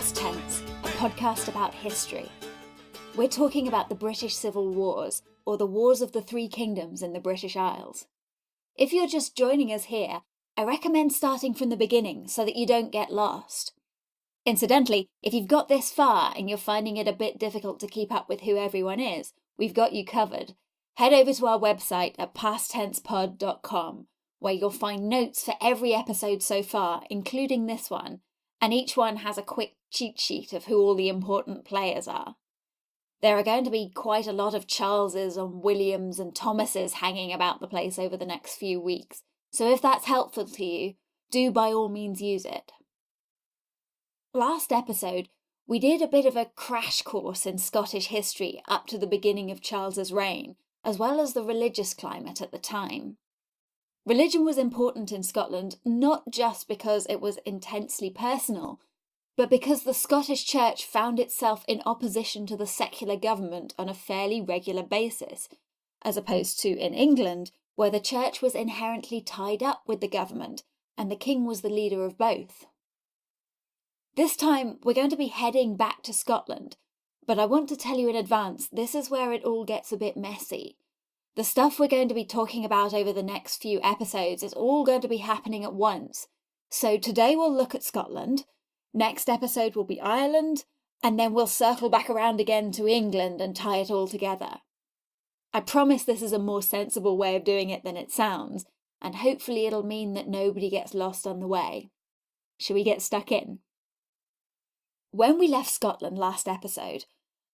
Past Tense, a podcast about history. We're talking about the British Civil Wars, or the Wars of the Three Kingdoms in the British Isles. If you're just joining us here, I recommend starting from the beginning so that you don't get lost. Incidentally, if you've got this far and you're finding it a bit difficult to keep up with who everyone is, we've got you covered. Head over to our website at pasttensepod.com, where you'll find notes for every episode so far, including this one, and each one has a quick cheat sheet of who all the important players are. There are going to be quite a lot of Charleses and Williams and Thomases hanging about the place over the next few weeks, so if that's helpful to you, do by all means use it. Last episode, we did a bit of a crash course in Scottish history up to the beginning of Charles's reign, as well as the religious climate at the time. Religion was important in Scotland not just because it was intensely personal, but because the Scottish Church found itself in opposition to the secular government on a fairly regular basis, as opposed to in England, where the Church was inherently tied up with the government and the king was the leader of both. This time, we're going to be heading back to Scotland, but I want to tell you in advance, this is where it all gets a bit messy. The stuff we're going to be talking about over the next few episodes is all going to be happening at once. So today we'll look at Scotland, next episode will be Ireland, and then we'll circle back around again to England and tie it all together. I promise this is a more sensible way of doing it than it sounds, and hopefully it'll mean that nobody gets lost on the way. Shall we get stuck in? When we left Scotland last episode,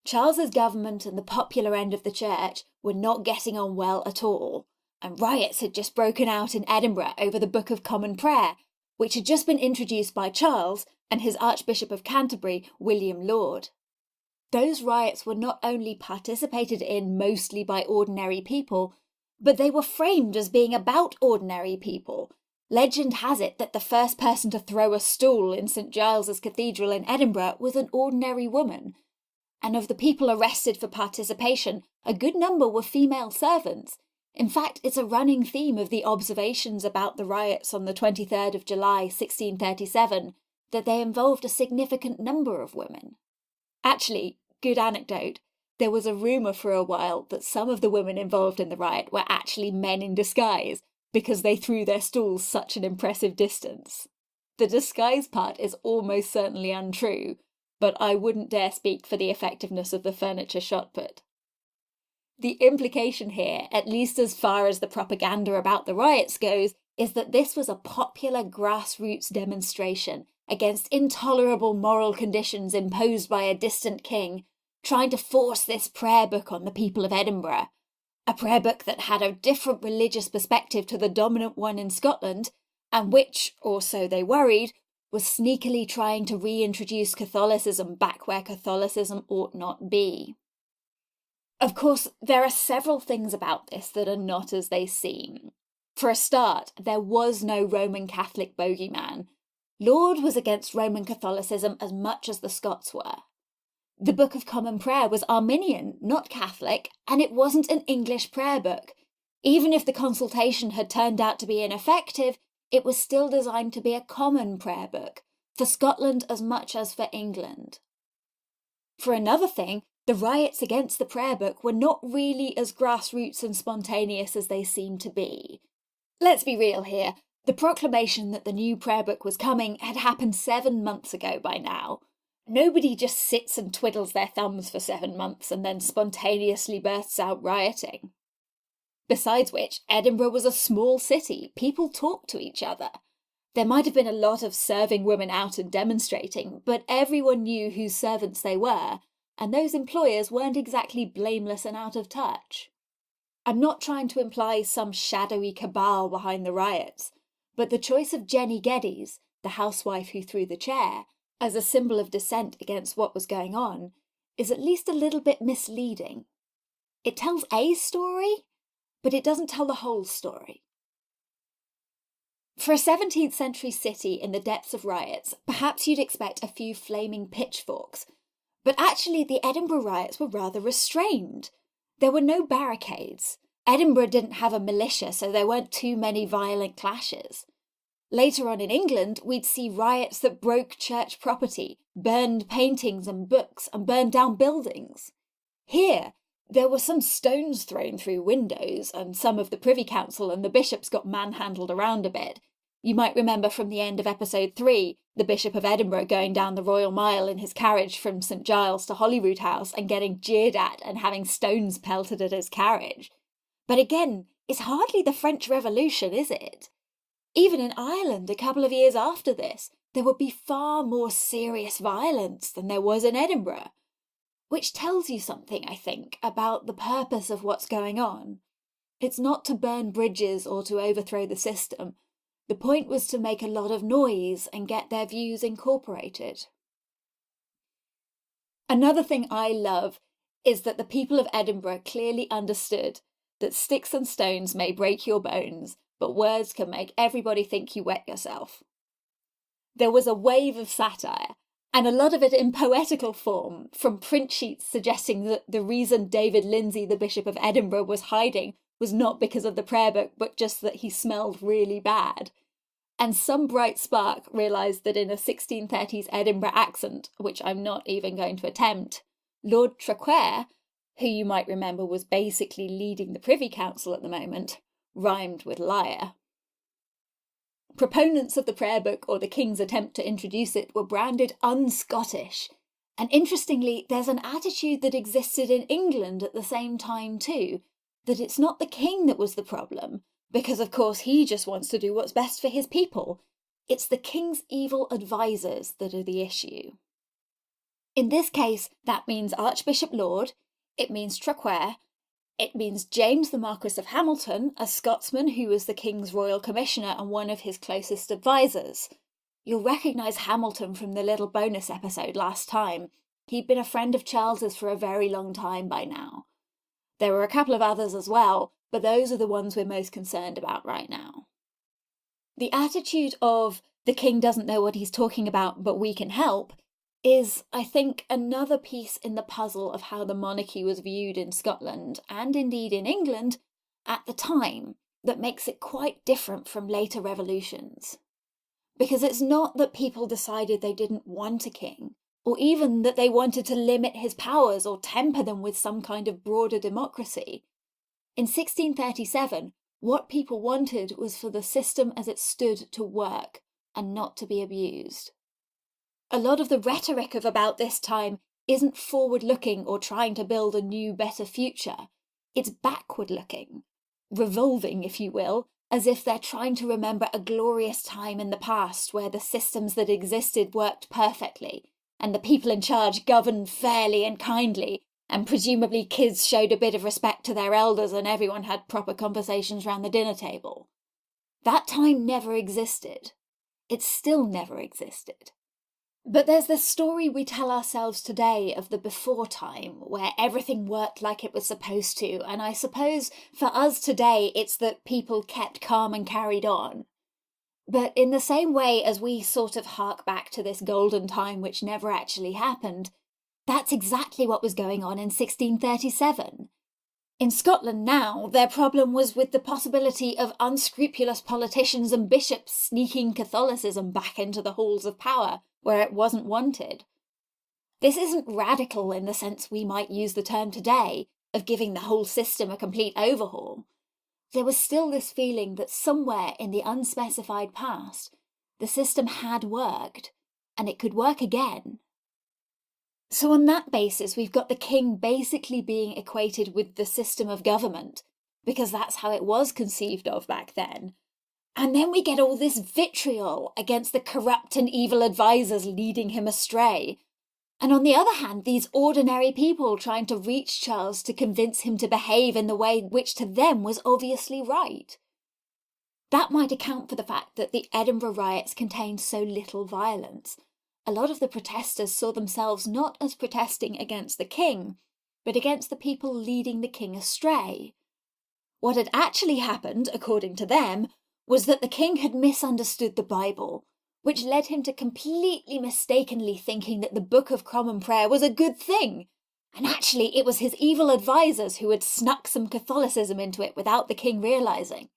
Charles's government and the popular end of the church were not getting on well at all, and riots had just broken out in Edinburgh over the Book of Common Prayer, which had just been introduced by Charles and his Archbishop of Canterbury, William Laud. Those riots were not only participated in mostly by ordinary people, but they were framed as being about ordinary people. Legend has it that the first person to throw a stool in St Giles's Cathedral in Edinburgh was an ordinary woman, and of the people arrested for participation, a good number were female servants. In fact, it's a running theme of the observations about the riots on the 23rd of July 1637 that they involved a significant number of women. Actually, good anecdote, there was a rumour for a while that some of the women involved in the riot were actually men in disguise because they threw their stools such an impressive distance. The disguise part is almost certainly untrue, but I wouldn't dare speak for the effectiveness of the furniture shot put. The implication here, at least as far as the propaganda about the riots goes, is that this was a popular grassroots demonstration against intolerable moral conditions imposed by a distant king, trying to force this prayer book on the people of Edinburgh, a prayer book that had a different religious perspective to the dominant one in Scotland, and which, or so they worried, was sneakily trying to reintroduce Catholicism back where Catholicism ought not be. Of course, there are several things about this that are not as they seem. For a start, there was no Roman Catholic bogeyman. Laud was against Roman Catholicism as much as the Scots were. The Book of Common Prayer was Arminian, not Catholic, and it wasn't an English prayer book. Even if the consultation had turned out to be ineffective, it was still designed to be a common prayer book, for Scotland as much as for England. For another thing, the riots against the prayer book were not really as grassroots and spontaneous as they seemed to be. Let's be real here, the proclamation that the new prayer book was coming had happened 7 months ago by now. Nobody just sits and twiddles their thumbs for 7 months and then spontaneously bursts out rioting. Besides which, Edinburgh was a small city. People talked to each other. There might have been a lot of serving women out and demonstrating, but everyone knew whose servants they were, and those employers weren't exactly blameless and out of touch. I'm not trying to imply some shadowy cabal behind the riots, but the choice of Jenny Geddes, the housewife who threw the chair, as a symbol of dissent against what was going on, is at least a little bit misleading. It tells a story, but it doesn't tell the whole story. For a 17th century city in the depths of riots, perhaps you'd expect a few flaming pitchforks, but actually the Edinburgh riots were rather restrained. There were no barricades. Edinburgh didn't have a militia, so there weren't too many violent clashes. Later on in England, we'd see riots that broke church property, burned paintings and books, and burned down buildings. Here, there were some stones thrown through windows, and some of the Privy Council and the bishops got manhandled around a bit. You might remember from the end of episode 3, the Bishop of Edinburgh going down the Royal Mile in his carriage from St Giles to Holyrood House and getting jeered at and having stones pelted at his carriage. But again, it's hardly the French Revolution, is it? Even in Ireland, a couple of years after this, there would be far more serious violence than there was in Edinburgh. Which tells you something, I think, about the purpose of what's going on. It's not to burn bridges or to overthrow the system. The point was to make a lot of noise and get their views incorporated. Another thing I love is that the people of Edinburgh clearly understood that sticks and stones may break your bones, but words can make everybody think you wet yourself. There was a wave of satire, and a lot of it in poetical form, from print sheets suggesting that the reason David Lindsay, the Bishop of Edinburgh, was hiding was not because of the prayer book, but just that he smelled really bad. And some bright spark realised that in a 1630s Edinburgh accent, which I'm not even going to attempt, Lord Traquair, who you might remember was basically leading the Privy Council at the moment, rhymed with liar. Proponents of the prayer book or the King's attempt to introduce it were branded un-Scottish. And interestingly, there's an attitude that existed in England at the same time too, that it's not the king that was the problem, because of course he just wants to do what's best for his people. It's the king's evil advisors that are the issue. In this case, that means Archbishop Laud, it means Traquair, it means James the Marquis of Hamilton, a Scotsman who was the king's royal commissioner and one of his closest advisors. You'll recognise Hamilton from the little bonus episode last time. He'd been a friend of Charles's for a very long time by now. There were a couple of others as well, but those are the ones we're most concerned about right now. The attitude of the king doesn't know what he's talking about, but we can help, is, I think, another piece in the puzzle of how the monarchy was viewed in Scotland, and indeed in England, at the time, that makes it quite different from later revolutions. Because it's not that people decided they didn't want a king, or even that they wanted to limit his powers or temper them with some kind of broader democracy. In 1637, what people wanted was for the system as it stood to work, and not to be abused. A lot of the rhetoric of about this time isn't forward-looking or trying to build a new, better future. It's backward-looking, revolving, if you will, as if they're trying to remember a glorious time in the past where the systems that existed worked perfectly, and the people in charge governed fairly and kindly, and presumably kids showed a bit of respect to their elders and everyone had proper conversations round the dinner table. That time never existed. It still never existed. But there's this story we tell ourselves today of the before time, where everything worked like it was supposed to, and I suppose for us today it's that people kept calm and carried on. But in the same way as we sort of hark back to this golden time which never actually happened, that's exactly what was going on in 1637. In Scotland now, their problem was with the possibility of unscrupulous politicians and bishops sneaking Catholicism back into the halls of power, where it wasn't wanted. This isn't radical in the sense we might use the term today, of giving the whole system a complete overhaul. There was still this feeling that somewhere in the unspecified past, the system had worked, and it could work again. So on that basis, we've got the king basically being equated with the system of government, because that's how it was conceived of back then. And then we get all this vitriol against the corrupt and evil advisors leading him astray. And on the other hand, these ordinary people trying to reach Charles to convince him to behave in the way which to them was obviously right. That might account for the fact that the Edinburgh riots contained so little violence. A lot of the protesters saw themselves not as protesting against the king, but against the people leading the king astray. What had actually happened, according to them, was that the king had misunderstood the Bible, which led him to completely mistakenly thinking that the Book of Common Prayer was a good thing, and actually it was his evil advisors who had snuck some Catholicism into it without the king realising.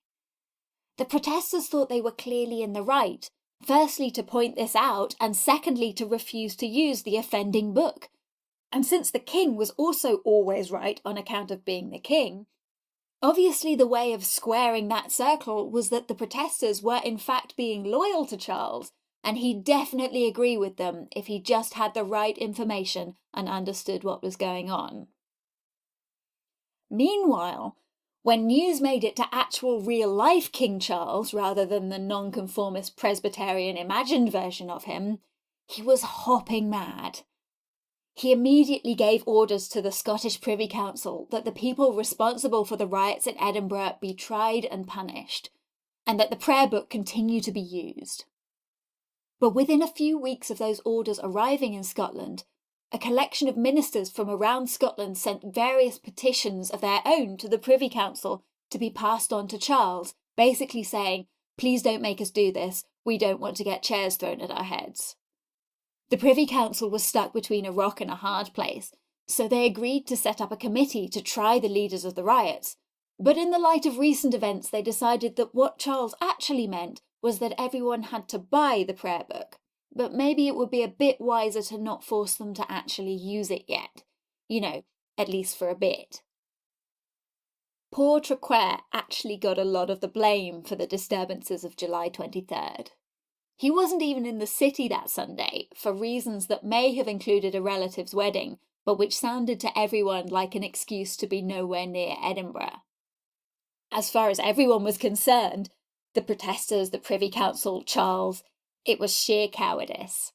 The protesters thought they were clearly in the right, firstly to point this out, and secondly to refuse to use the offending book. And since the king was also always right on account of being the king, obviously the way of squaring that circle was that the protesters were in fact being loyal to Charles, and he'd definitely agree with them if he just had the right information and understood what was going on. Meanwhile, when news made it to actual real-life King Charles rather than the nonconformist Presbyterian imagined version of him, he was hopping mad. He immediately gave orders to the Scottish Privy Council that the people responsible for the riots in Edinburgh be tried and punished, and that the prayer book continue to be used. But within a few weeks of those orders arriving in Scotland, a collection of ministers from around Scotland sent various petitions of their own to the Privy Council to be passed on to Charles, basically saying, "Please don't make us do this, we don't want to get chairs thrown at our heads." The Privy Council was stuck between a rock and a hard place, so they agreed to set up a committee to try the leaders of the riots. But in the light of recent events, they decided that what Charles actually meant was that everyone had to buy the prayer book, but maybe it would be a bit wiser to not force them to actually use it yet. At least for a bit. Poor Traquair actually got a lot of the blame for the disturbances of July 23rd. He wasn't even in the city that Sunday, for reasons that may have included a relative's wedding, but which sounded to everyone like an excuse to be nowhere near Edinburgh. As far as everyone was concerned, the protesters, the Privy Council, Charles, it was sheer cowardice.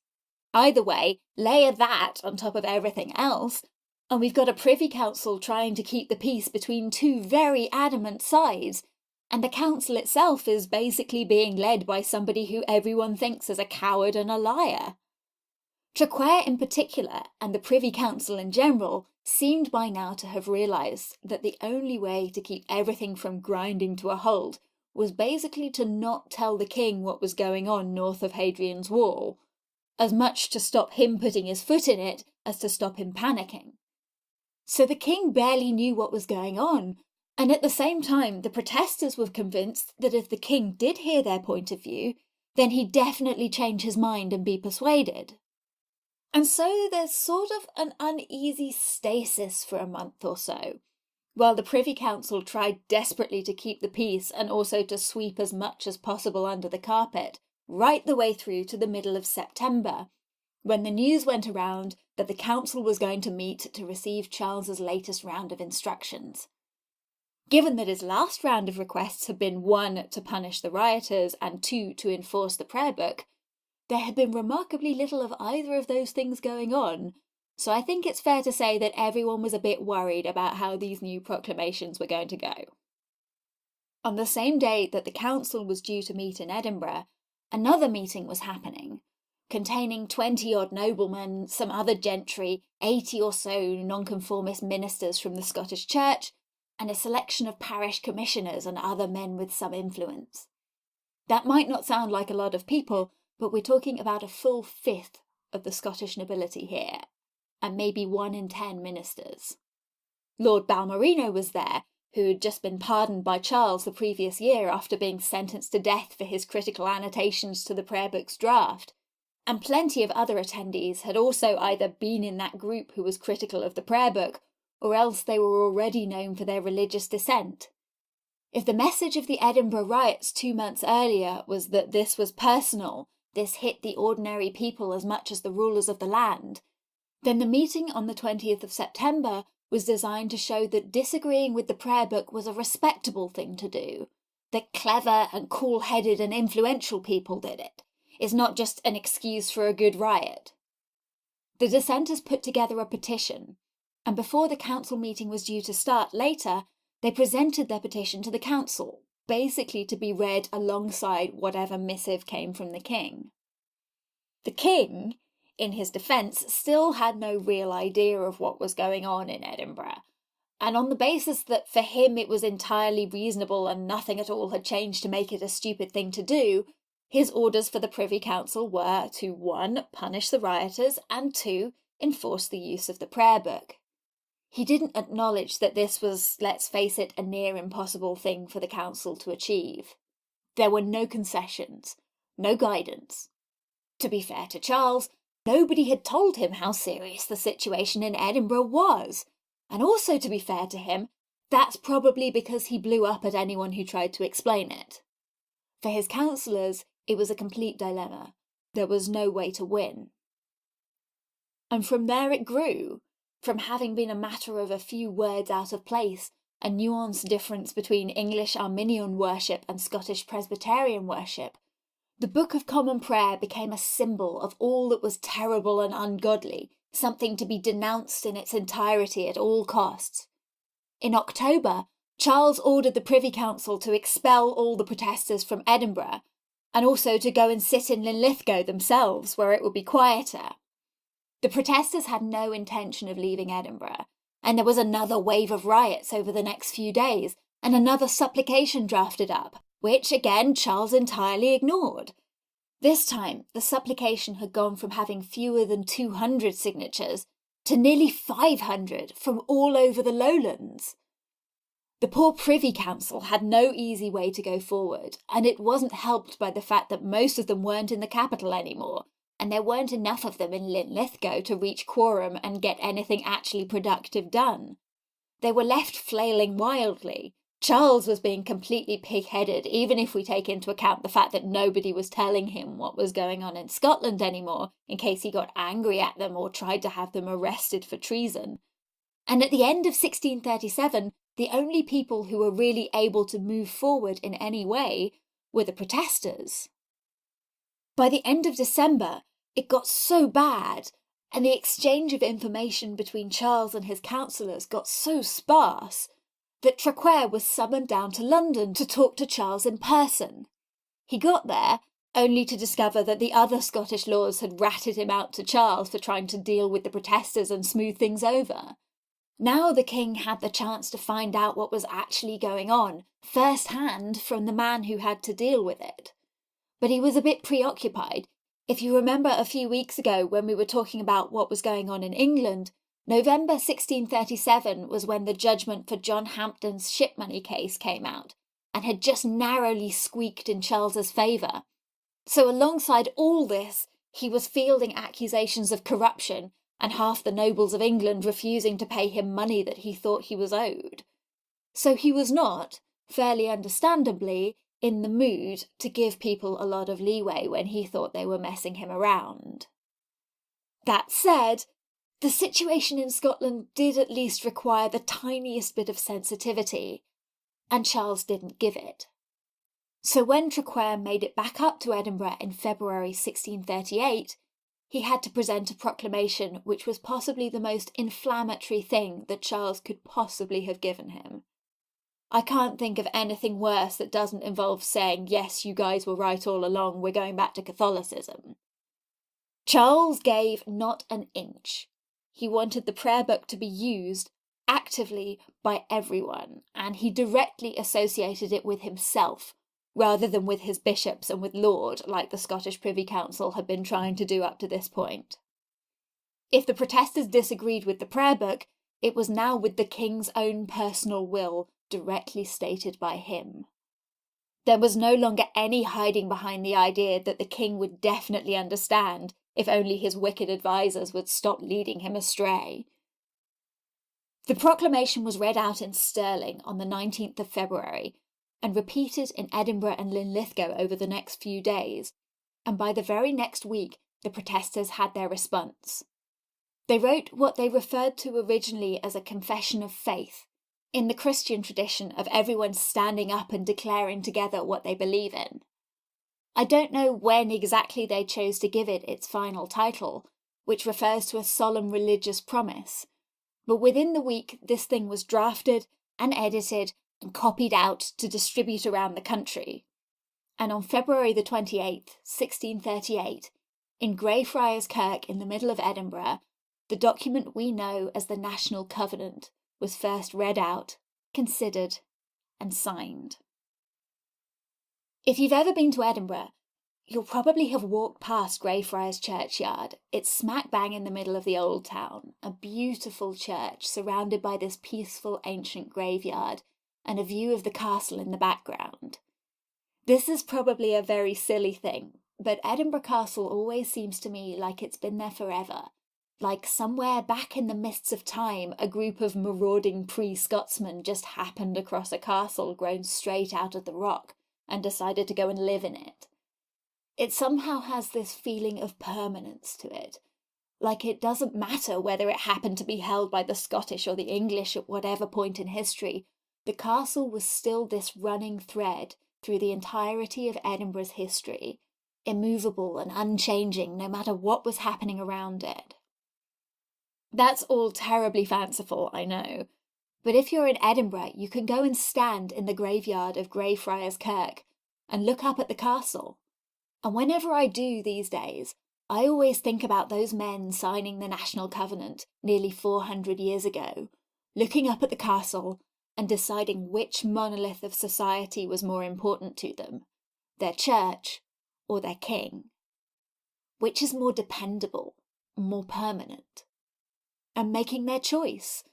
Either way, layer that on top of everything else, and we've got a Privy Council trying to keep the peace between two very adamant sides, and the council itself is basically being led by somebody who everyone thinks is a coward and a liar. Traquair in particular, and the Privy Council in general, seemed by now to have realised that the only way to keep everything from grinding to a halt was basically to not tell the king what was going on north of Hadrian's Wall, as much to stop him putting his foot in it as to stop him panicking. So the king barely knew what was going on, and at the same time the protesters were convinced that if the king did hear their point of view, then he'd definitely change his mind and be persuaded. And so there's sort of an uneasy stasis for a month or so, while the Privy Council tried desperately to keep the peace and also to sweep as much as possible under the carpet, right the way through to the middle of September, when the news went around that the council was going to meet to receive Charles's latest round of instructions. Given that his last round of requests had been 1, to punish the rioters, and 2, to enforce the prayer book, there had been remarkably little of either of those things going on, so I think it's fair to say that everyone was a bit worried about how these new proclamations were going to go. On the same day that the council was due to meet in Edinburgh, another meeting was happening, containing 20-odd noblemen, some other gentry, 80 or so nonconformist ministers from the Scottish Church, and a selection of parish commissioners and other men with some influence. That might not sound like a lot of people, but we're talking about a full fifth of the Scottish nobility here, and maybe 1 in 10 ministers. Lord Balmerino was there, who had just been pardoned by Charles the previous year after being sentenced to death for his critical annotations to the prayer book's draft, and plenty of other attendees had also either been in that group who was critical of the prayer book, or else they were already known for their religious dissent. If the message of the Edinburgh riots 2 months earlier was that this was personal, this hit the ordinary people as much as the rulers of the land, then the meeting on the 20th of September was designed to show that disagreeing with the prayer book was a respectable thing to do, that clever and cool-headed and influential people did it. It's not just an excuse for a good riot. The dissenters put together a petition, and before the council meeting was due to start later, they presented their petition to the council, basically to be read alongside whatever missive came from the king. The king, in his defence, still had no real idea of what was going on in Edinburgh, and on the basis that for him it was entirely reasonable and nothing at all had changed to make it a stupid thing to do, his orders for the Privy Council were to 1, punish the rioters, and 2, enforce the use of the prayer book. He didn't acknowledge that this was, let's face it, a near impossible thing for the council to achieve. There were no concessions, no guidance. To be fair to Charles, nobody had told him how serious the situation in Edinburgh was. And also, to be fair to him, that's probably because he blew up at anyone who tried to explain it. For his councillors, it was a complete dilemma. There was no way to win. And from there it grew, from having been a matter of a few words out of place, a nuanced difference between English Arminian worship and Scottish Presbyterian worship. The Book of Common Prayer became a symbol of all that was terrible and ungodly, something to be denounced in its entirety at all costs. In October, Charles ordered the Privy Council to expel all the protesters from Edinburgh, and also to go and sit in Linlithgow themselves, where it would be quieter. The protesters had no intention of leaving Edinburgh, and there was another wave of riots over the next few days, and another supplication drafted up, which again Charles entirely ignored. This time, the supplication had gone from having fewer than 200 signatures to nearly 500 from all over the lowlands. The poor Privy Council had no easy way to go forward, and it wasn't helped by the fact that most of them weren't in the capital anymore, and there weren't enough of them in Linlithgow to reach quorum and get anything actually productive done. They were left flailing wildly. Charles was being completely pig-headed, even if we take into account the fact that nobody was telling him what was going on in Scotland anymore, in case he got angry at them or tried to have them arrested for treason. And at the end of 1637, the only people who were really able to move forward in any way were the protesters. By the end of December, it got so bad, and the exchange of information between Charles and his councillors got so sparse, that Traquair was summoned down to London to talk to Charles in person. He got there, only to discover that the other Scottish lords had ratted him out to Charles for trying to deal with the protesters and smooth things over. Now the king had the chance to find out what was actually going on, first-hand from the man who had to deal with it. But he was a bit preoccupied. If you remember a few weeks ago when we were talking about what was going on in England, November 1637 was when the judgment for John Hampden's ship money case came out, and had just narrowly squeaked in Charles's favour. So alongside all this, he was fielding accusations of corruption, and half the nobles of England refusing to pay him money that he thought he was owed. So he was not, fairly understandably, in the mood to give people a lot of leeway when he thought they were messing him around. That said, the situation in Scotland did at least require the tiniest bit of sensitivity, and Charles didn't give it. So when Traquair made it back up to Edinburgh in February 1638, he had to present a proclamation which was possibly the most inflammatory thing that Charles could possibly have given him. I can't think of anything worse that doesn't involve saying, yes, you guys were right all along, we're going back to Catholicism. Charles gave not an inch. He wanted the prayer book to be used actively by everyone, and he directly associated it with himself, rather than with his bishops and with Laud, like the Scottish Privy Council had been trying to do up to this point. If the protesters disagreed with the prayer book, it was now with the king's own personal will, directly stated by him. There was no longer any hiding behind the idea that the king would definitely understand if only his wicked advisers would stop leading him astray. The proclamation was read out in Stirling on the 19th of February, and repeated in Edinburgh and Linlithgow over the next few days, and by the very next week the protesters had their response. They wrote what they referred to originally as a confession of faith, in the Christian tradition of everyone standing up and declaring together what they believe in. I don't know when exactly they chose to give it its final title, which refers to a solemn religious promise, but within the week this thing was drafted and edited and copied out to distribute around the country. And on February the 28th, 1638, in Greyfriars Kirk in the middle of Edinburgh, the document we know as the National Covenant was first read out, considered, and signed. If you've ever been to Edinburgh, you'll probably have walked past Greyfriars Churchyard. It's smack bang in the middle of the old town, a beautiful church surrounded by this peaceful ancient graveyard and a view of the castle in the background. This is probably a very silly thing, but Edinburgh Castle always seems to me like it's been there forever. Like somewhere back in the mists of time, a group of marauding pre-Scotsmen just happened across a castle grown straight out of the rock and decided to go and live in it. It somehow has this feeling of permanence to it. Like it doesn't matter whether it happened to be held by the Scottish or the English at whatever point in history, the castle was still this running thread through the entirety of Edinburgh's history, immovable and unchanging no matter what was happening around it. That's all terribly fanciful, I know, but if you're in Edinburgh, you can go and stand in the graveyard of Greyfriars Kirk and look up at the castle. And whenever I do these days, I always think about those men signing the National Covenant nearly 400 years ago, looking up at the castle and deciding which monolith of society was more important to them, their church or their king. Which is more dependable, more permanent? And making their choice.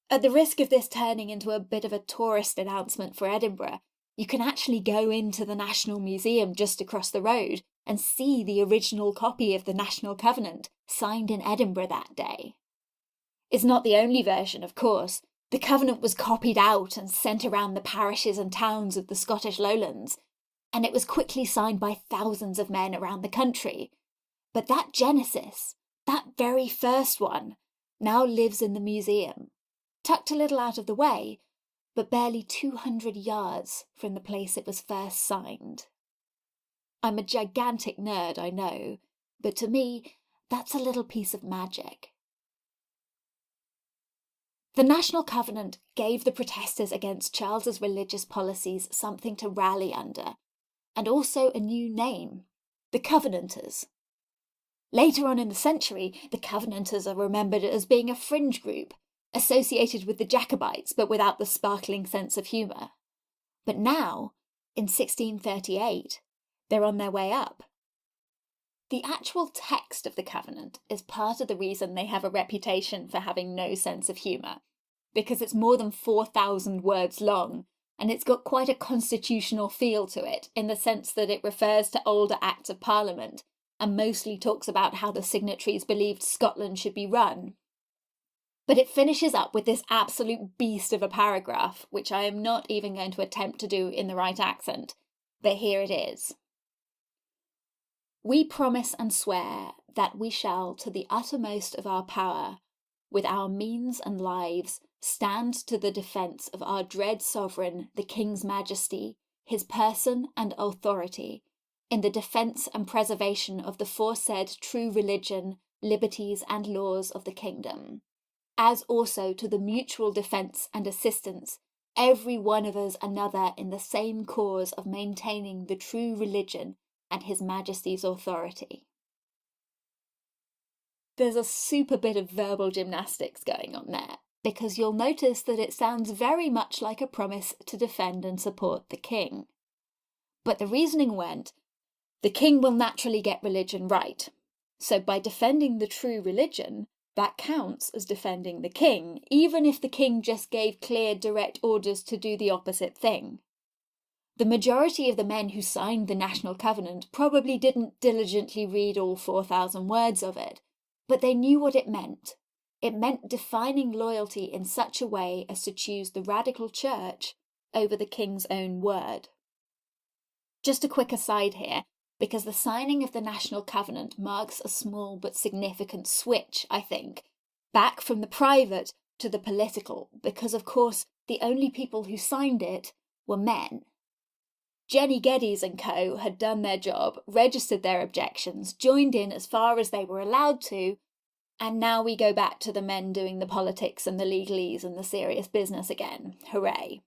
At the risk of this turning into a bit of a tourist announcement for Edinburgh, you can actually go into the National Museum just across the road and see the original copy of the National Covenant signed in Edinburgh that day. It's not the only version, of course. The Covenant was copied out and sent around the parishes and towns of the Scottish Lowlands, and it was quickly signed by thousands of men around the country. But that Genesis, that very first one, now lives in the museum, tucked a little out of the way, but barely 200 yards from the place it was first signed. I'm a gigantic nerd, I know, but to me, that's a little piece of magic. The National Covenant gave the protesters against Charles's religious policies something to rally under, and also a new name, the Covenanters. Later on in the century, the Covenanters are remembered as being a fringe group, associated with the Jacobites but without the sparkling sense of humour. But now, in 1638, they're on their way up. The actual text of the Covenant is part of the reason they have a reputation for having no sense of humour, because it's more than 4,000 words long, and it's got quite a constitutional feel to it, in the sense that it refers to older Acts of Parliament, and mostly talks about how the signatories believed Scotland should be run. But it finishes up with this absolute beast of a paragraph, which I am not even going to attempt to do in the right accent, but here it is. We promise and swear that we shall, to the uttermost of our power, with our means and lives, stand to the defence of our dread sovereign, the King's Majesty, his person and authority, in the defence and preservation of the foresaid true religion, liberties and laws of the kingdom, as also to the mutual defence and assistance, every one of us another in the same cause of maintaining the true religion and his Majesty's authority. There's a super bit of verbal gymnastics going on there, because you'll notice that it sounds very much like a promise to defend and support the king. But the reasoning went, the king will naturally get religion right, so by defending the true religion, that counts as defending the king, even if the king just gave clear, direct orders to do the opposite thing. The majority of the men who signed the National Covenant probably didn't diligently read all 4,000 words of it, but they knew what it meant. It meant defining loyalty in such a way as to choose the radical church over the king's own word. Just a quick aside here, because the signing of the National Covenant marks a small but significant switch, I think, back from the private to the political, because of course the only people who signed it were men. Jenny Geddes and co. had done their job, registered their objections, joined in as far as they were allowed to, and now we go back to the men doing the politics and the legalese and the serious business again. Hooray.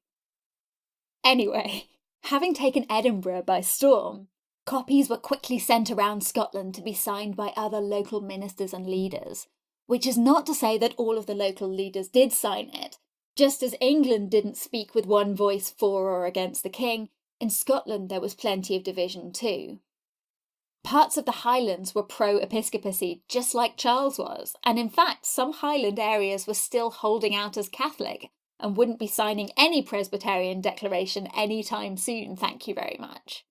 Anyway, having taken Edinburgh by storm, copies were quickly sent around Scotland to be signed by other local ministers and leaders, which is not to say that all of the local leaders did sign it. Just as England didn't speak with one voice for or against the king, in Scotland there was plenty of division too. Parts of the Highlands were pro-episcopacy, just like Charles was, and in fact some Highland areas were still holding out as Catholic, and wouldn't be signing any Presbyterian declaration anytime soon, thank you very much.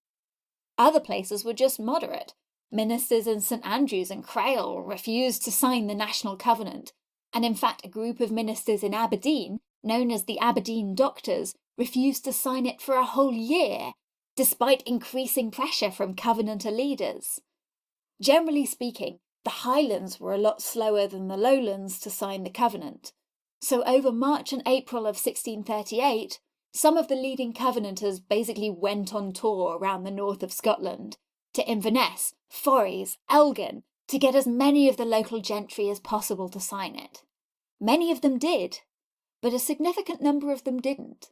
Other places were just moderate. Ministers in St Andrews and Crail refused to sign the National Covenant, and in fact a group of ministers in Aberdeen, known as the Aberdeen Doctors, refused to sign it for a whole year, despite increasing pressure from Covenanter leaders. Generally speaking, the Highlands were a lot slower than the Lowlands to sign the Covenant, so over March and April of 1638, some of the leading Covenanters basically went on tour around the north of Scotland, to Inverness, Forres, Elgin, to get as many of the local gentry as possible to sign it. Many of them did, but a significant number of them didn't.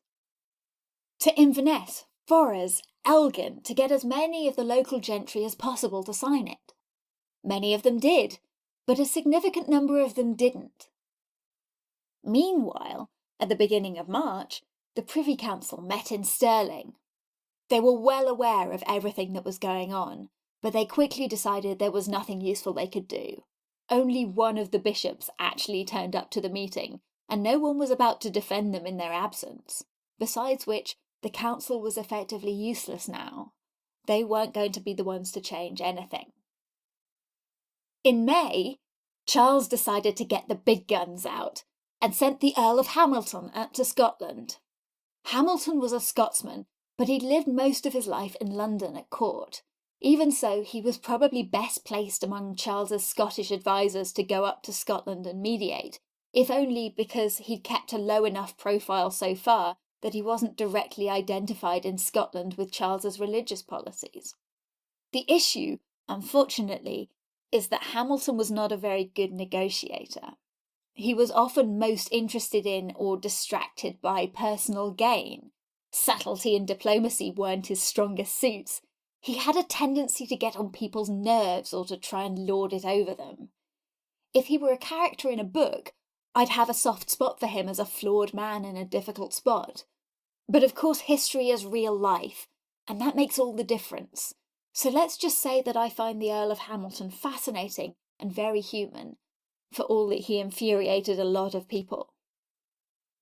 To Inverness, Forres, Elgin, to get as many of the local gentry as possible to sign it. Many of them did, but a significant number of them didn't. Meanwhile, at the beginning of March, the Privy Council met in Stirling. They were well aware of everything that was going on, but they quickly decided there was nothing useful they could do. Only one of the bishops actually turned up to the meeting, and no one was about to defend them in their absence. Besides which, the council was effectively useless now. They weren't going to be the ones to change anything. In May, Charles decided to get the big guns out, and sent the Earl of Hamilton out to Scotland. Hamilton was a Scotsman, but he'd lived most of his life in London at court. Even so, he was probably best placed among Charles's Scottish advisers to go up to Scotland and mediate, if only because he'd kept a low enough profile so far that he wasn't directly identified in Scotland with Charles's religious policies. The issue, unfortunately, is that Hamilton was not a very good negotiator. He was often most interested in or distracted by personal gain. Subtlety and diplomacy weren't his strongest suits. He had a tendency to get on people's nerves or to try and lord it over them. If he were a character in a book, I'd have a soft spot for him as a flawed man in a difficult spot. But of course history is real life, and that makes all the difference. So let's just say that I find the Earl of Hamilton fascinating and very human, for all that he infuriated a lot of people.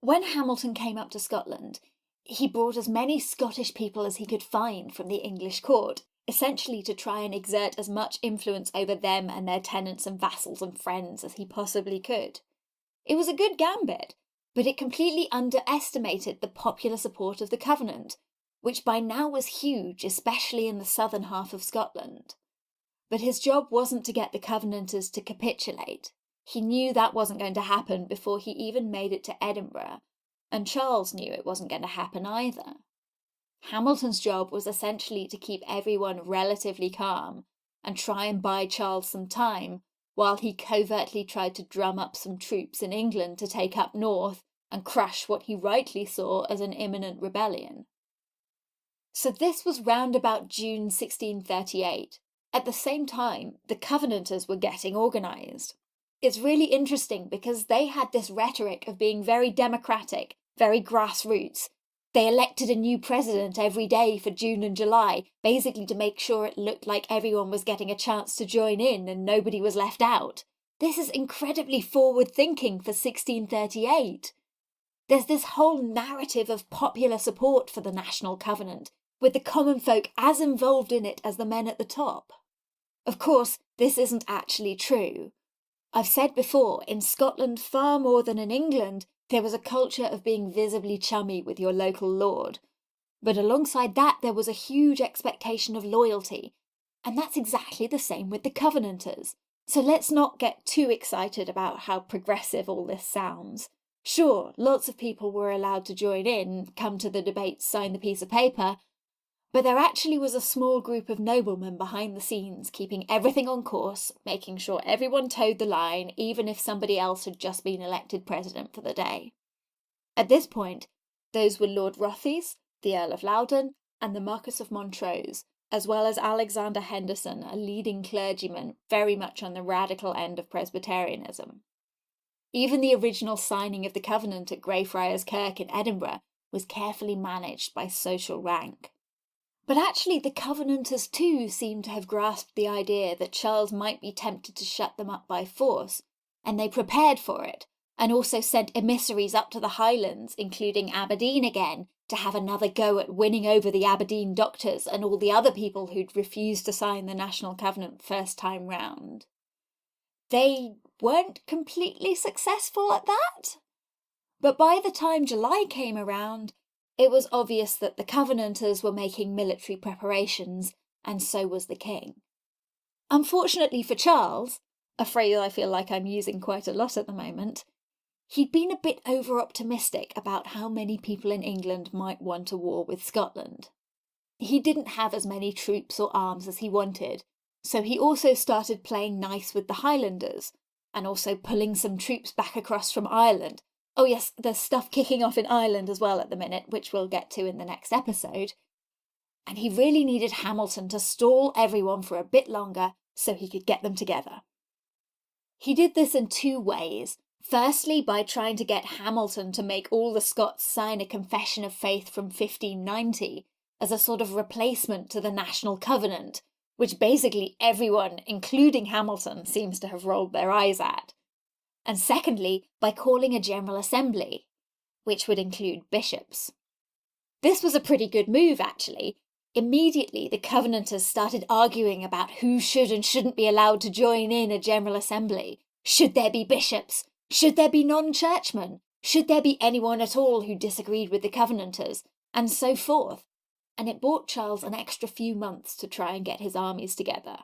When Hamilton came up to Scotland, he brought as many Scottish people as he could find from the English court, essentially to try and exert as much influence over them and their tenants and vassals and friends as he possibly could. It was a good gambit, but it completely underestimated the popular support of the Covenant, which by now was huge, especially in the southern half of Scotland. But his job wasn't to get the Covenanters to capitulate. He knew that wasn't going to happen before he even made it to Edinburgh, and Charles knew it wasn't going to happen either. Hamilton's job was essentially to keep everyone relatively calm and try and buy Charles some time, while he covertly tried to drum up some troops in England to take up north and crush what he rightly saw as an imminent rebellion. So this was round about June 1638. At the same time, the Covenanters were getting organised. It's really interesting because they had this rhetoric of being very democratic, very grassroots. They elected a new president every day for June and July, basically to make sure it looked like everyone was getting a chance to join in and nobody was left out. This is incredibly forward-thinking for 1638. There's this whole narrative of popular support for the National Covenant, with the common folk as involved in it as the men at the top. Of course, this isn't actually true. I've said before, in Scotland far more than in England, there was a culture of being visibly chummy with your local lord. But alongside that, there was a huge expectation of loyalty, and that's exactly the same with the Covenanters. So let's not get too excited about how progressive all this sounds. Sure, lots of people were allowed to join in, come to the debates, sign the piece of paper, but there actually was a small group of noblemen behind the scenes, keeping everything on course, making sure everyone towed the line, even if somebody else had just been elected president for the day. At this point, those were Lord Rothes, the Earl of Loudon, and the Marquess of Montrose, as well as Alexander Henderson, a leading clergyman very much on the radical end of Presbyterianism. Even the original signing of the Covenant at Greyfriars Kirk in Edinburgh was carefully managed by social rank. But actually the Covenanters too seem to have grasped the idea that Charles might be tempted to shut them up by force, and they prepared for it, and also sent emissaries up to the Highlands, including Aberdeen again, to have another go at winning over the Aberdeen doctors and all the other people who'd refused to sign the National Covenant first time round. They weren't completely successful at that. But by the time July came around, it was obvious that the Covenanters were making military preparations, and so was the king. Unfortunately for Charles, a phrase I feel like I'm using quite a lot at the moment, he'd been a bit over-optimistic about how many people in England might want a war with Scotland. He didn't have as many troops or arms as he wanted, so he also started playing nice with the Highlanders, and also pulling some troops back across from Ireland. Oh yes, there's stuff kicking off in Ireland as well at the minute, which we'll get to in the next episode. And he really needed Hamilton to stall everyone for a bit longer so he could get them together. He did this in two ways. Firstly, by trying to get Hamilton to make all the Scots sign a confession of faith from 1590 as a sort of replacement to the National Covenant, which basically everyone, including Hamilton, seems to have rolled their eyes at. And secondly, by calling a General Assembly, which would include bishops. This was a pretty good move, actually. Immediately, the Covenanters started arguing about who should and shouldn't be allowed to join in a General Assembly. Should there be bishops? Should there be non-churchmen? Should there be anyone at all who disagreed with the Covenanters? And so forth. And it bought Charles an extra few months to try and get his armies together.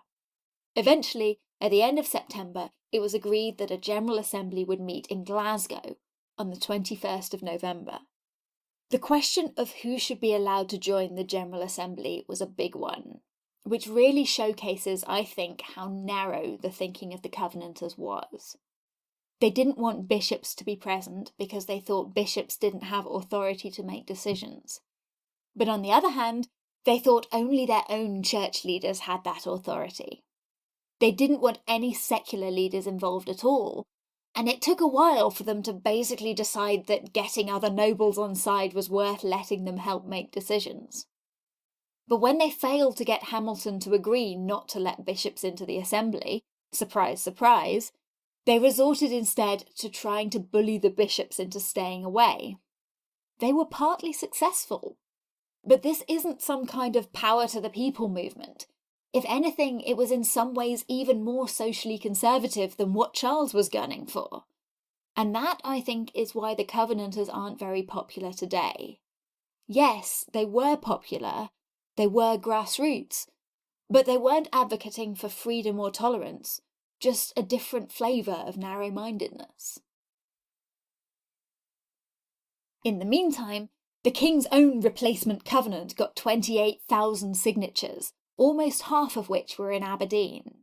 Eventually, at the end of September, it was agreed that a General Assembly would meet in Glasgow on the 21st of November. The question of who should be allowed to join the General Assembly was a big one, which really showcases, I think, how narrow the thinking of the Covenanters was. They didn't want bishops to be present because they thought bishops didn't have authority to make decisions. But on the other hand, they thought only their own church leaders had that authority. They didn't want any secular leaders involved at all, and it took a while for them to basically decide that getting other nobles on side was worth letting them help make decisions. But when they failed to get Hamilton to agree not to let bishops into the assembly, surprise, surprise, they resorted instead to trying to bully the bishops into staying away. They were partly successful, but this isn't some kind of power to the people movement. If anything, it was in some ways even more socially conservative than what Charles was gunning for. And that, I think, is why the Covenanters aren't very popular today. Yes, they were popular, they were grassroots, but they weren't advocating for freedom or tolerance, just a different flavour of narrow-mindedness. In the meantime, the King's own replacement covenant got 28,000 signatures, almost half of which were in Aberdeen.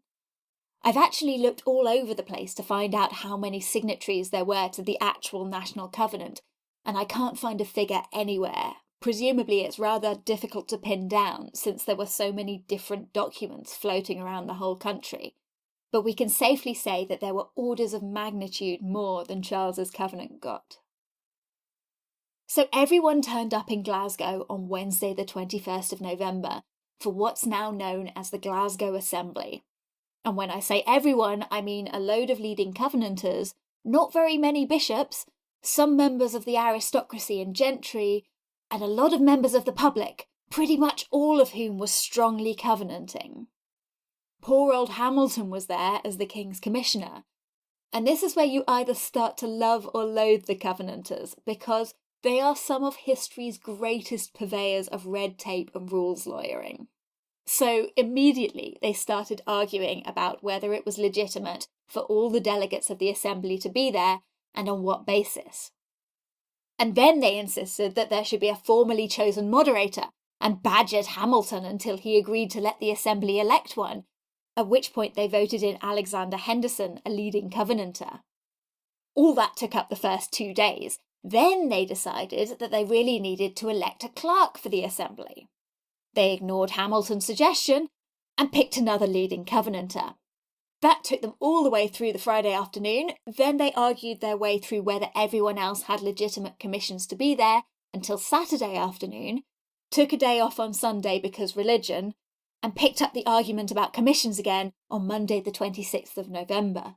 I've actually looked all over the place to find out how many signatories there were to the actual National Covenant, and I can't find a figure anywhere. Presumably it's rather difficult to pin down, since there were so many different documents floating around the whole country. But we can safely say that there were orders of magnitude more than Charles's Covenant got. So everyone turned up in Glasgow on Wednesday the 21st of November, for what's now known as the Glasgow Assembly. And when I say everyone, I mean a load of leading Covenanters, not very many bishops, some members of the aristocracy and gentry, and a lot of members of the public, pretty much all of whom were strongly Covenanting. Poor old Hamilton was there as the King's Commissioner. And this is where you either start to love or loathe the Covenanters, because they are some of history's greatest purveyors of red tape and rules lawyering. So immediately they started arguing about whether it was legitimate for all the delegates of the assembly to be there and on what basis. And then they insisted that there should be a formally chosen moderator and badgered Hamilton until he agreed to let the assembly elect one, at which point they voted in Alexander Henderson, a leading Covenanter. All that took up the first 2 days. Then they decided that they really needed to elect a clerk for the assembly. They ignored Hamilton's suggestion and picked another leading Covenanter. That took them all the way through the Friday afternoon. Then they argued their way through whether everyone else had legitimate commissions to be there until Saturday afternoon, took a day off on Sunday because religion, and picked up the argument about commissions again on Monday the 26th of November.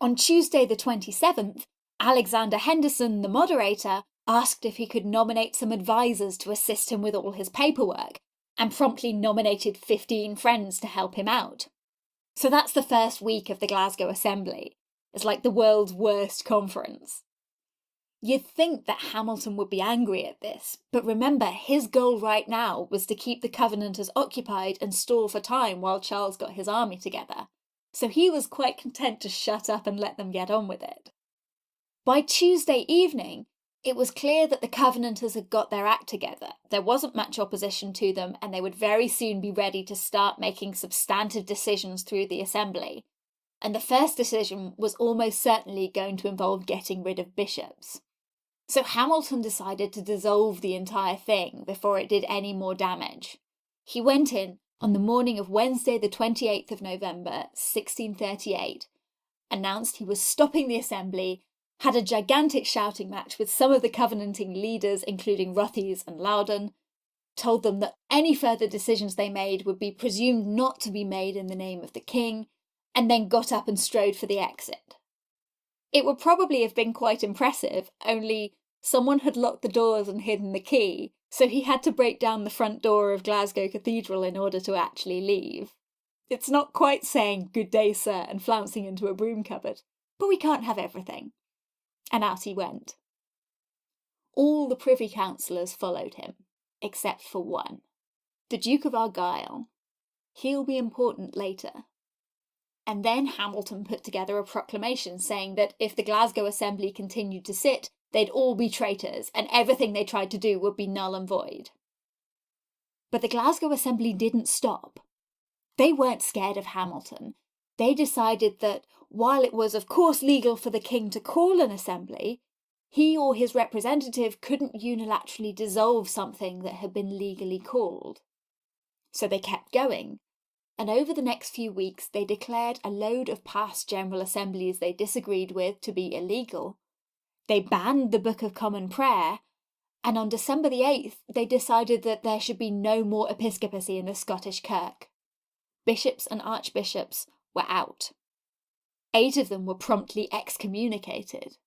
On Tuesday the 27th, Alexander Henderson, the moderator, asked if he could nominate some advisors to assist him with all his paperwork, and promptly nominated 15 friends to help him out. So that's the first week of the Glasgow Assembly. It's like the world's worst conference. You'd think that Hamilton would be angry at this, but remember, his goal right now was to keep the Covenanters occupied and stall for time while Charles got his army together. So he was quite content to shut up and let them get on with it. By Tuesday evening, it was clear that the Covenanters had got their act together. There wasn't much opposition to them, and they would very soon be ready to start making substantive decisions through the Assembly. And the first decision was almost certainly going to involve getting rid of bishops. So Hamilton decided to dissolve the entire thing before it did any more damage. He went in on the morning of Wednesday the 28th of November, 1638, announced he was stopping the Assembly, had a gigantic shouting match with some of the Covenanting leaders, including Rothes and Loudon, told them that any further decisions they made would be presumed not to be made in the name of the king, and then got up and strode for the exit. It would probably have been quite impressive, only someone had locked the doors and hidden the key, so he had to break down the front door of Glasgow Cathedral in order to actually leave. It's not quite saying "good day, sir," and flouncing into a broom cupboard, but we can't have everything. And out he went. All the Privy Councillors followed him, except for one, the Duke of Argyll. He'll be important later. And then Hamilton put together a proclamation saying that if the Glasgow Assembly continued to sit, they'd all be traitors, and everything they tried to do would be null and void. But the Glasgow Assembly didn't stop. They weren't scared of Hamilton. They decided that, while it was of course legal for the king to call an assembly, he or his representative couldn't unilaterally dissolve something that had been legally called. So they kept going, and over the next few weeks they declared a load of past General Assemblies they disagreed with to be illegal. They banned the Book of Common Prayer, and on December the 8th they decided that there should be no more episcopacy in the Scottish Kirk. Bishops and archbishops were out. 8 of them were promptly excommunicated.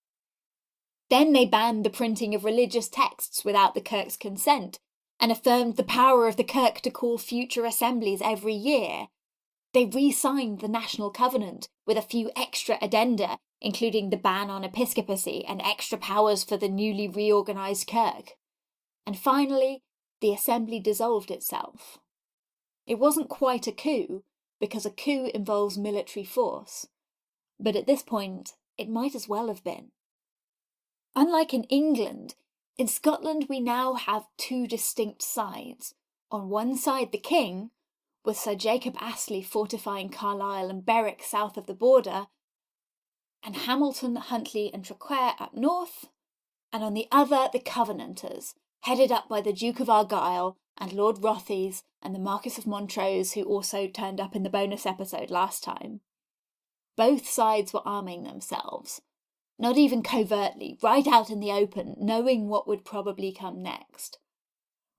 Then they banned the printing of religious texts without the Kirk's consent, and affirmed the power of the Kirk to call future assemblies every year. They re-signed the National Covenant with a few extra addenda, including the ban on episcopacy and extra powers for the newly reorganised Kirk. And finally, the Assembly dissolved itself. It wasn't quite a coup, because a coup involves military force, but at this point, it might as well have been. Unlike in England, in Scotland we now have 2 distinct sides. On one side the king, with Sir Jacob Astley fortifying Carlisle and Berwick south of the border, and Hamilton, Huntly and Traquair up north, and on the other the Covenanters, headed up by the Duke of Argyll and Lord Rothes and the Marquis of Montrose, who also turned up in the bonus episode last time. Both sides were arming themselves, not even covertly, right out in the open, knowing what would probably come next.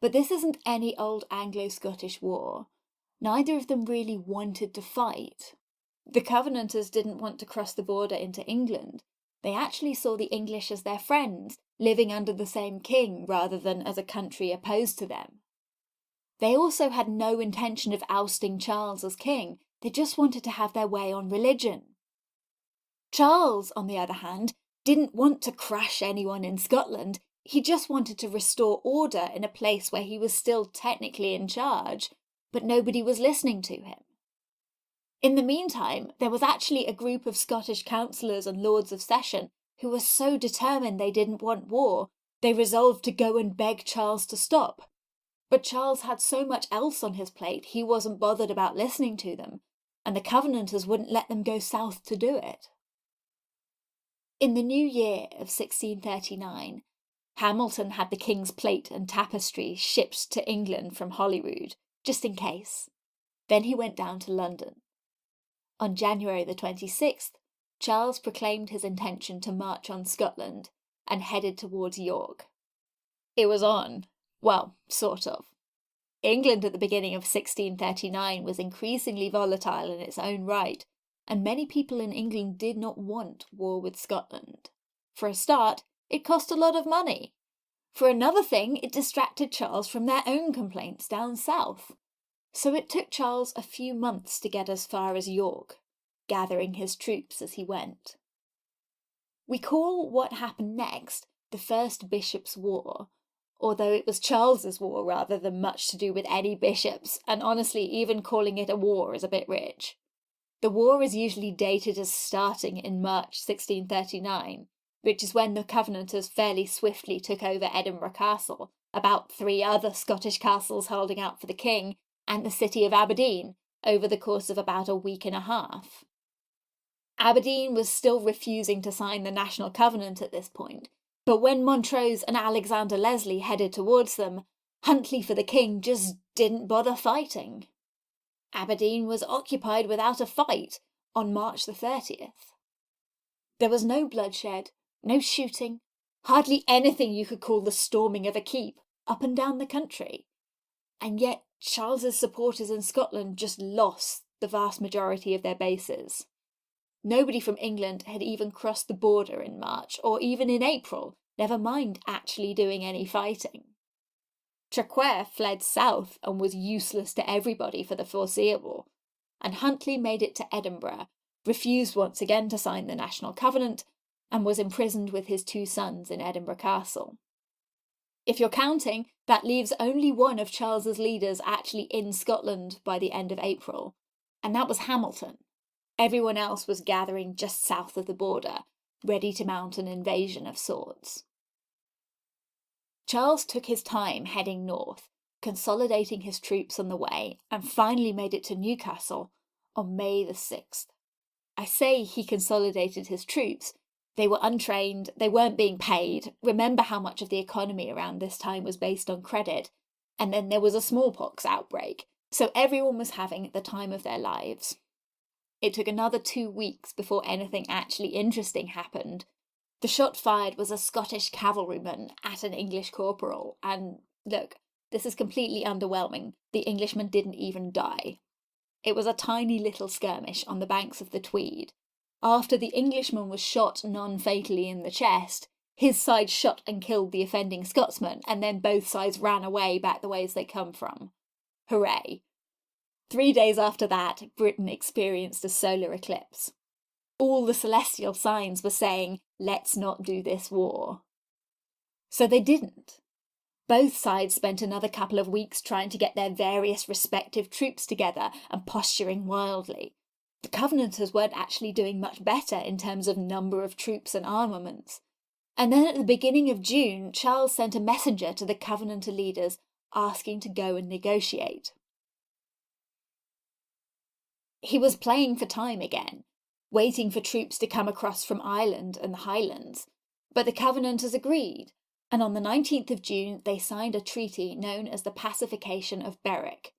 But this isn't any old Anglo-Scottish war. Neither of them really wanted to fight. The Covenanters didn't want to cross the border into England. They actually saw the English as their friends, living under the same king rather than as a country opposed to them. They also had no intention of ousting Charles as king. They just wanted to have their way on religion. Charles, on the other hand, didn't want to crush anyone in Scotland. He just wanted to restore order in a place where he was still technically in charge, but nobody was listening to him. In the meantime, there was actually a group of Scottish councillors and lords of session who were so determined they didn't want war, they resolved to go and beg Charles to stop. But Charles had so much else on his plate, he wasn't bothered about listening to them, and the Covenanters wouldn't let them go south to do it. In the new year of 1639, Hamilton had the King's plate and tapestry shipped to England from Holyrood, just in case. Then he went down to London. On January the 26th, Charles proclaimed his intention to march on Scotland and headed towards York. It was on. Well, sort of. England at the beginning of 1639 was increasingly volatile in its own right, and many people in England did not want war with Scotland. For a start, it cost a lot of money. For another thing, it distracted Charles from their own complaints down south. So it took Charles a few months to get as far as York, gathering his troops as he went. We call what happened next the First Bishops' War, although it was Charles's war rather than much to do with any bishops, and honestly, even calling it a war is a bit rich. The war is usually dated as starting in March 1639, which is when the Covenanters fairly swiftly took over Edinburgh Castle, about 3 other Scottish castles holding out for the king, and the city of Aberdeen, over the course of about a week and a half. Aberdeen was still refusing to sign the National Covenant at this point, but when Montrose and Alexander Leslie headed towards them, Huntly for the king just didn't bother fighting. Aberdeen was occupied without a fight on March the 30th. There was no bloodshed, no shooting, hardly anything you could call the storming of a keep up and down the country. And yet Charles's supporters in Scotland just lost the vast majority of their bases. Nobody from England had even crossed the border in March, or even in April, never mind actually doing any fighting. Traquair fled south and was useless to everybody for the foreseeable, and Huntly made it to Edinburgh, refused once again to sign the National Covenant, and was imprisoned with his 2 sons in Edinburgh Castle. If you're counting, that leaves only one of Charles's leaders actually in Scotland by the end of April, and that was Hamilton. Everyone else was gathering just south of the border, ready to mount an invasion of sorts. Charles took his time heading north, consolidating his troops on the way, and finally made it to Newcastle on May the 6th. I say he consolidated his troops. They were untrained, they weren't being paid. Remember how much of the economy around this time was based on credit. And then there was a smallpox outbreak, so everyone was having the time of their lives. It took another 2 weeks before anything actually interesting happened. The shot fired was a Scottish cavalryman at an English corporal, and look, this is completely underwhelming. The Englishman didn't even die. It was a tiny little skirmish on the banks of the Tweed. After the Englishman was shot non-fatally in the chest, his side shot and killed the offending Scotsman, and then both sides ran away back the ways they come from. Hooray! 3 days after that, Britain experienced a solar eclipse. All the celestial signs were saying, let's not do this war. So they didn't. Both sides spent another couple of weeks trying to get their various respective troops together and posturing wildly. The Covenanters weren't actually doing much better in terms of number of troops and armaments. And then at the beginning of June, Charles sent a messenger to the Covenanter leaders asking to go and negotiate. He was playing for time again, waiting for troops to come across from Ireland and the Highlands, but the Covenanters agreed, and on the 19th of June they signed a treaty known as the Pacification of Berwick,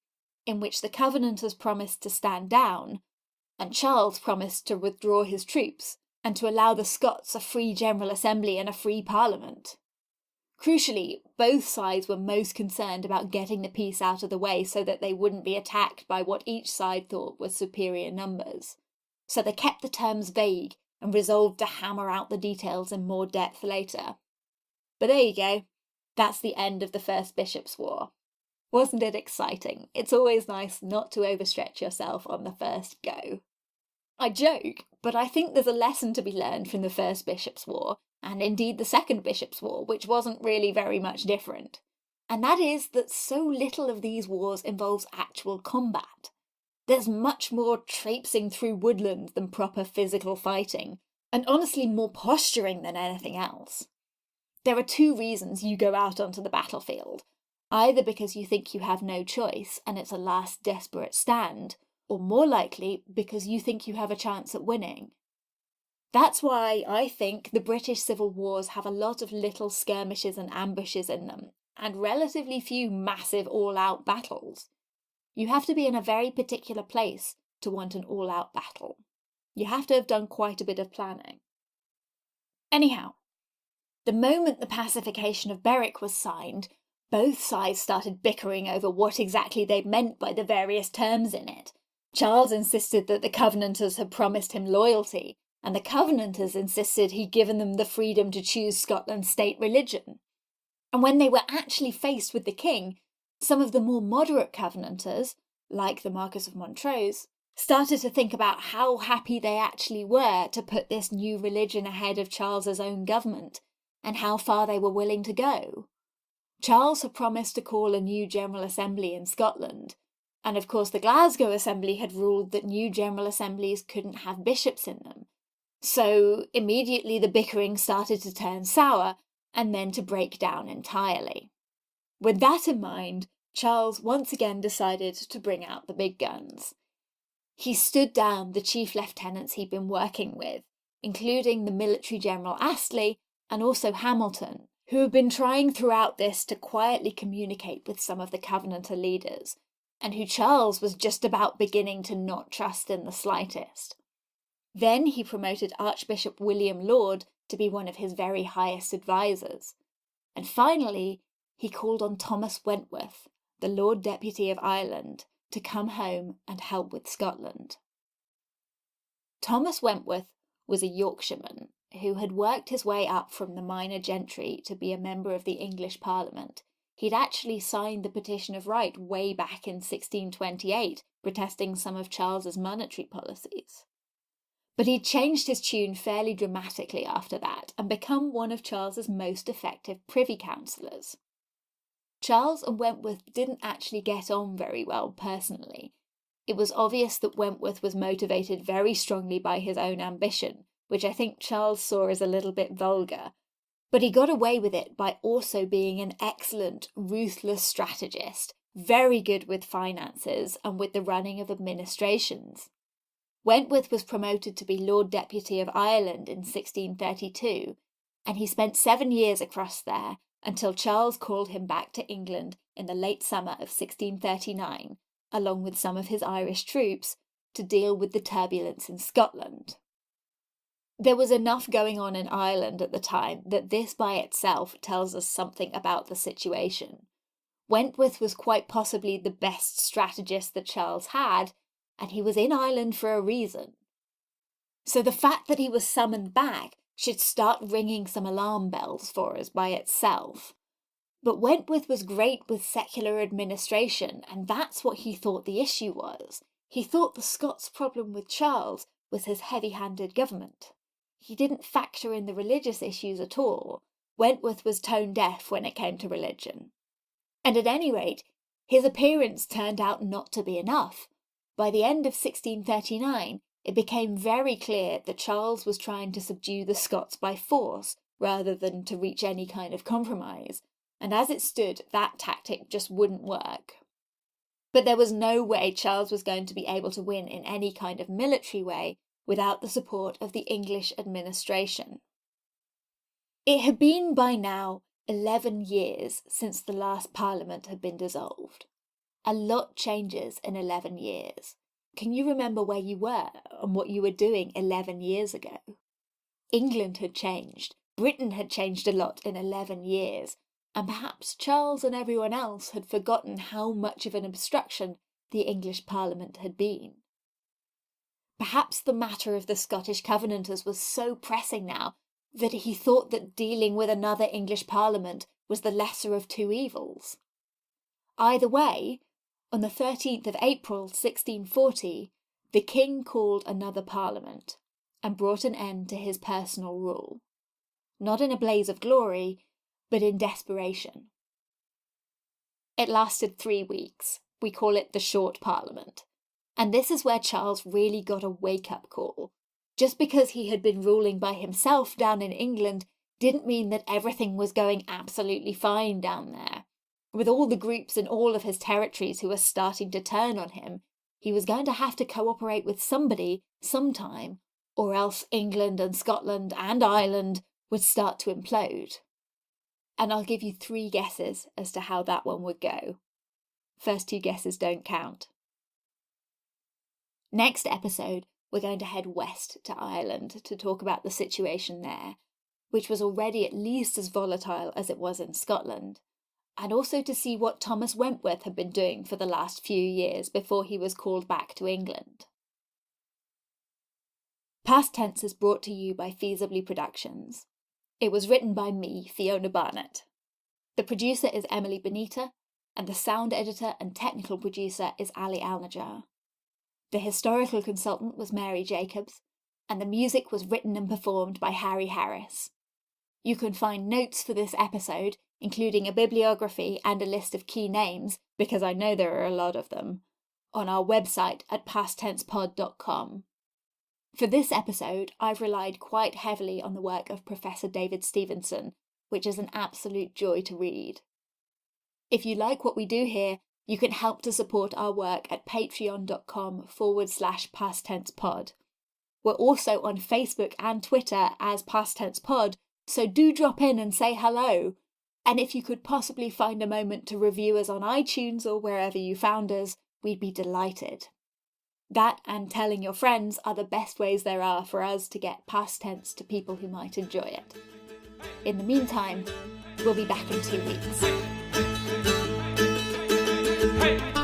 in which the Covenanters promised to stand down, and Charles promised to withdraw his troops, and to allow the Scots a free General Assembly and a free Parliament. Crucially, both sides were most concerned about getting the peace out of the way so that they wouldn't be attacked by what each side thought were superior numbers. So they kept the terms vague and resolved to hammer out the details in more depth later. But there you go. That's the end of the First Bishops' War. Wasn't it exciting? It's always nice not to overstretch yourself on the first go. I joke, but I think there's a lesson to be learned from the First Bishops' War, and indeed the Second Bishops' War, which wasn't really very much different. And that is that so little of these wars involves actual combat. There's much more traipsing through woodland than proper physical fighting, and honestly more posturing than anything else. There are 2 reasons you go out onto the battlefield, either because you think you have no choice and it's a last desperate stand, or more likely because you think you have a chance at winning. That's why I think the British Civil Wars have a lot of little skirmishes and ambushes in them, and relatively few massive all-out battles. You have to be in a very particular place to want an all-out battle. You have to have done quite a bit of planning. Anyhow, the moment the Pacification of Berwick was signed, both sides started bickering over what exactly they meant by the various terms in it. Charles insisted that the Covenanters had promised him loyalty, and the Covenanters insisted he'd given them the freedom to choose Scotland's state religion. And when they were actually faced with the king, some of the more moderate Covenanters, like the Marquis of Montrose, started to think about how happy they actually were to put this new religion ahead of Charles's own government, and how far they were willing to go. Charles had promised to call a new General Assembly in Scotland, and of course the Glasgow Assembly had ruled that new General Assemblies couldn't have bishops in them. So immediately the bickering started to turn sour, and then to break down entirely. With that in mind, Charles once again decided to bring out the big guns. He stood down the chief lieutenants he'd been working with, including the military general Astley and also Hamilton, who had been trying throughout this to quietly communicate with some of the Covenanter leaders, and who Charles was just about beginning to not trust in the slightest. Then he promoted Archbishop William Laud to be one of his very highest advisers. And finally, he called on Thomas Wentworth, the Lord Deputy of Ireland, to come home and help with Scotland. Thomas Wentworth was a Yorkshireman who had worked his way up from the minor gentry to be a member of the English Parliament. He'd actually signed the Petition of Right way back in 1628, protesting some of Charles's monetary policies. But he'd changed his tune fairly dramatically after that and become one of Charles's most effective privy councillors. Charles and Wentworth didn't actually get on very well personally. It was obvious that Wentworth was motivated very strongly by his own ambition, which I think Charles saw as a little bit vulgar, but he got away with it by also being an excellent, ruthless strategist, very good with finances and with the running of administrations. Wentworth was promoted to be Lord Deputy of Ireland in 1632, and he spent 7 years across there until Charles called him back to England in the late summer of 1639, along with some of his Irish troops, to deal with the turbulence in Scotland. There was enough going on in Ireland at the time that this by itself tells us something about the situation. Wentworth was quite possibly the best strategist that Charles had, and he was in Ireland for a reason. So the fact that he was summoned back should start ringing some alarm bells for us by itself. But Wentworth was great with secular administration, and that's what he thought the issue was. He thought the Scots' problem with Charles was his heavy-handed government. He didn't factor in the religious issues at all. Wentworth was tone-deaf when it came to religion. And at any rate, his appearance turned out not to be enough. By the end of 1639, it became very clear that Charles was trying to subdue the Scots by force rather than to reach any kind of compromise, and as it stood, that tactic just wouldn't work. But there was no way Charles was going to be able to win in any kind of military way without the support of the English administration. It had been by now 11 years since the last Parliament had been dissolved. A lot changes in 11 years. Can you remember where you were and what you were doing 11 years ago? England had changed. Britain had changed a lot in 11 years. And perhaps Charles and everyone else had forgotten how much of an obstruction the English Parliament had been. Perhaps the matter of the Scottish Covenanters was so pressing now that he thought that dealing with another English Parliament was the lesser of two evils. Either way, on the 13th of April 1640, the king called another Parliament and brought an end to his personal rule. Not in a blaze of glory, but in desperation. It lasted 3 weeks. We call it the Short Parliament. And this is where Charles really got a wake-up call. Just because he had been ruling by himself down in England didn't mean that everything was going absolutely fine down there. With all the groups in all of his territories who were starting to turn on him, he was going to have to cooperate with somebody sometime, or else England and Scotland and Ireland would start to implode. And I'll give you 3 guesses as to how that one would go. First 2 guesses don't count. Next episode, we're going to head west to Ireland to talk about the situation there, which was already at least as volatile as it was in Scotland, and also to see what Thomas Wentworth had been doing for the last few years before he was called back to England. Past Tense is brought to you by Feasibly Productions. It was written by me, Fiona Barnett. The producer is Emily Benita, and the sound editor and technical producer is Ali Alnajar. The historical consultant was Mary Jacobs, and the music was written and performed by Harry Harris. You can find notes for this episode, including a bibliography and a list of key names, because I know there are a lot of them, on our website at pasttensepod.com. For this episode, I've relied quite heavily on the work of Professor David Stevenson, which is an absolute joy to read. If you like what we do here, you can help to support our work at patreon.com/pasttensepod. We're also on Facebook and Twitter as Past Tense Pod, so do drop in and say hello. And if you could possibly find a moment to review us on iTunes or wherever you found us, we'd be delighted. That and telling your friends are the best ways there are for us to get past tense to people who might enjoy it. In the meantime, we'll be back in 2 weeks. Hey!